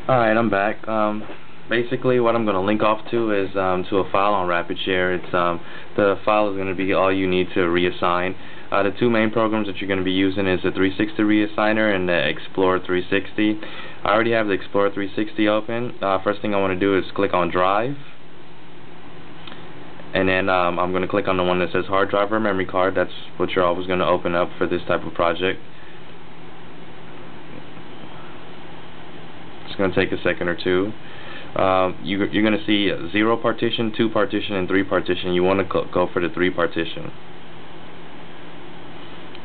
Alright, I'm back. Basically what I'm going to link off to is to a file on RapidShare. The file is going to be all you need to reassign. The two main programs that you're going to be using is the 360 Reassigner and the Explorer 360. I already have the Explorer 360 open. First thing I want to do is click on Drive. And then I'm going to click on the one that says hard drive or memory card. That's what you're always going to open up for this type of project. It's going to take a second or two. You're going to see 0 partition, 2 partition, and 3 partition. You want to go for the 3 partition.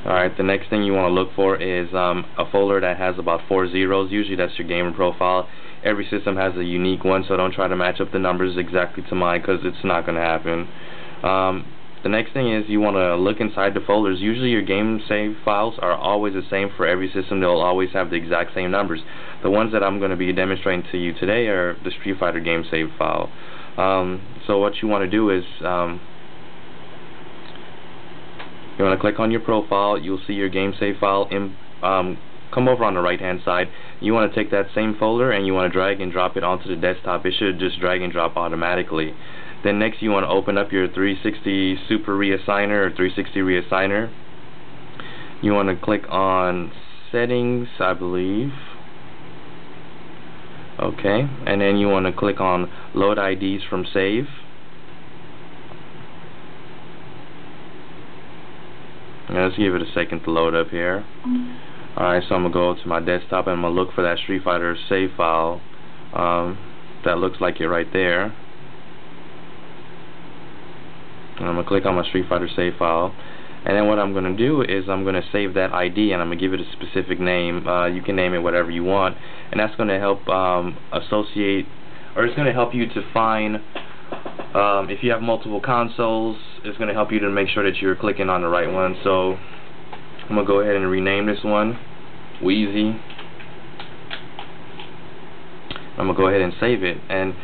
Alright, the next thing you want to look for is a folder that has about 4 zeros. Usually that's your gamer profile. Every system has a unique one, so don't try to match up the numbers exactly to mine, because it's not going to happen. The next thing is you want to look inside the folders. Usually your game save files are always the same for every system. They'll always have the exact same numbers. The ones that I'm going to be demonstrating to you today are the Street Fighter game save file. So what you want to do is you want to click on your profile. You'll see your game save file come over on the right hand side. You want to take that same folder and you want to drag and drop it onto the desktop. It should just drag and drop automatically. Then next you want to open up your 360 Super Reassigner or 360 Reassigner. You want to click on Settings, I believe. Okay, and then you want to click on Load IDs from Save. Now let's give it a second to load up here. Alright, so I'm going to go to my desktop and I'm going to look for that Street Fighter save file. That looks like it right there. And I'm going to click on my Street Fighter save file. And then what I'm going to do is I'm going to save that ID and I'm going to give it a specific name. You can name it whatever you want. And that's going to help associate, or it's going to help you to find, if you have multiple consoles, it's going to help you to make sure that you're clicking on the right one. So I'm going to go ahead and rename this one Wheezy. I'm going to go ahead and save it. And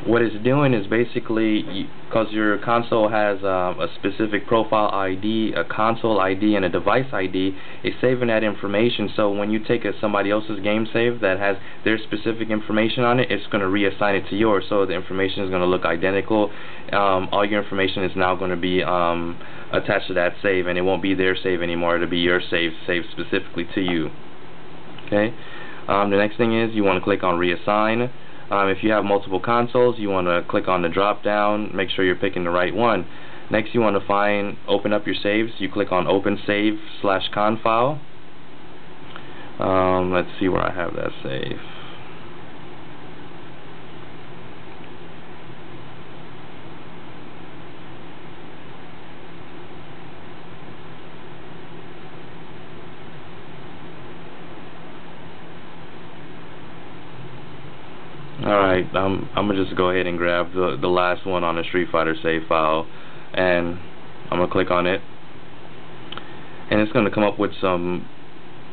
what it's doing is basically, because your console has a specific profile ID, a console ID, and a device ID, it's saving that information. So when you take somebody else's game save that has their specific information on it, it's going to reassign it to yours. So the information is going to look identical. All your information is now going to be attached to that save, and it won't be their save anymore. It'll be your save, saved specifically to you. Okay. The next thing is you want to click on Reassign. If you have multiple consoles, you want to click on the drop down, make sure you're picking the right one. Next you want to open up your saves. You click on Open Save /con file. Let's see where I have that save. Alright, I'm gonna just go ahead and grab the last one on the Street Fighter save file, and I'm gonna click on it, and it's gonna come up with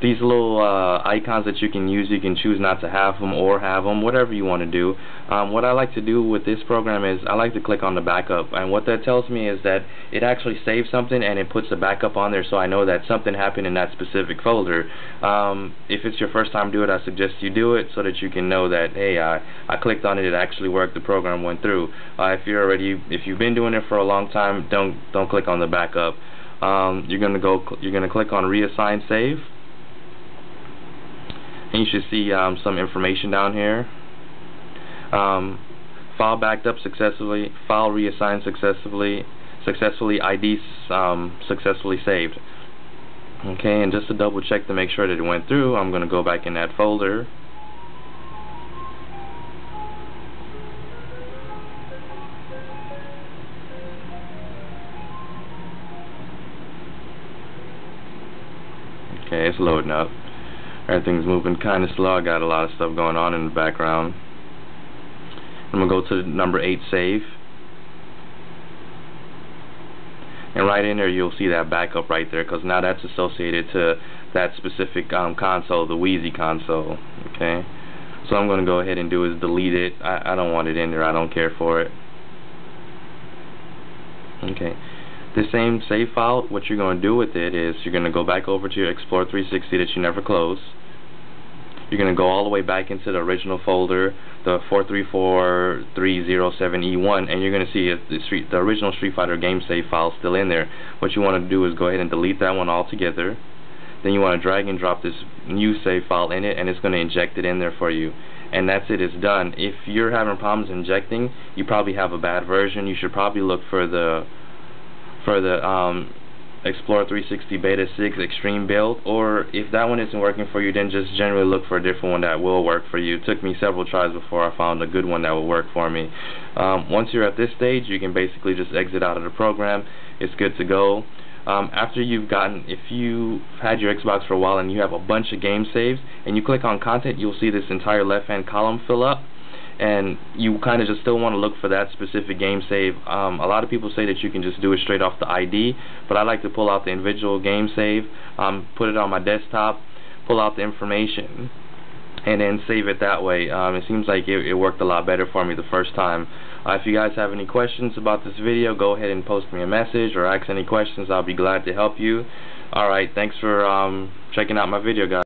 these little icons that you can use. You can choose not to have them or have them, whatever you want to do. What I like to do with this program is I like to click on the backup, and what that tells me is that it actually saves something and it puts a backup on there, so I know that something happened in that specific folder. If it's your first time doing it, I suggest you do it so that you can know that, hey, I clicked on it, it actually worked, the program went through. If you've been doing it for a long time, don't click on the backup. You're gonna click on Reassign Save. And you should see some information down here. File backed up successfully, file reassigned successfully, ID successfully saved. Okay, and just to double check to make sure that it went through, I'm going to go back in that folder. Okay, it's loading up. Everything's moving kind of slow. I got a lot of stuff going on in the background. I'm going to go to the number 8 save. And right in there you'll see that backup right there, because now that's associated to that specific console, the Wheezy console. Okay. So I'm going to go ahead and do is delete it. I don't want it in there. I don't care for it. Okay. The same save file, what you're going to do with it is you're going to go back over to your Explorer 360 that you never closed. you're going to go all the way back into the original folder, the 434307E1, and you're going to see the original Street Fighter game save file still in there. What you want to do is go ahead and delete that one altogether. Then you want to drag and drop this new save file in it, and it's going to inject it in there for you. And that's it, it's done. If you're having problems injecting, you probably have a bad version. You should probably look for the Explorer 360 Beta 6 Extreme build, or if that one isn't working for you, then just generally look for a different one that will work for you. It took me several tries before I found a good one that will work for me. Once you're at this stage, you can basically just exit out of the program. It's good to go. After if you've had your Xbox for a while and you have a bunch of game saves and you click on content, you'll see this entire left hand column fill up, and you kind of just still want to look for that specific game save. A lot of people say that you can just do it straight off the ID, but I like to pull out the individual game save, put it on my desktop, pull out the information, and then save it that way. It seems like it worked a lot better for me the first time. If you guys have any questions about this video, go ahead and post me a message or ask any questions. I'll be glad to help you. Alright, thanks for checking out my video, guys.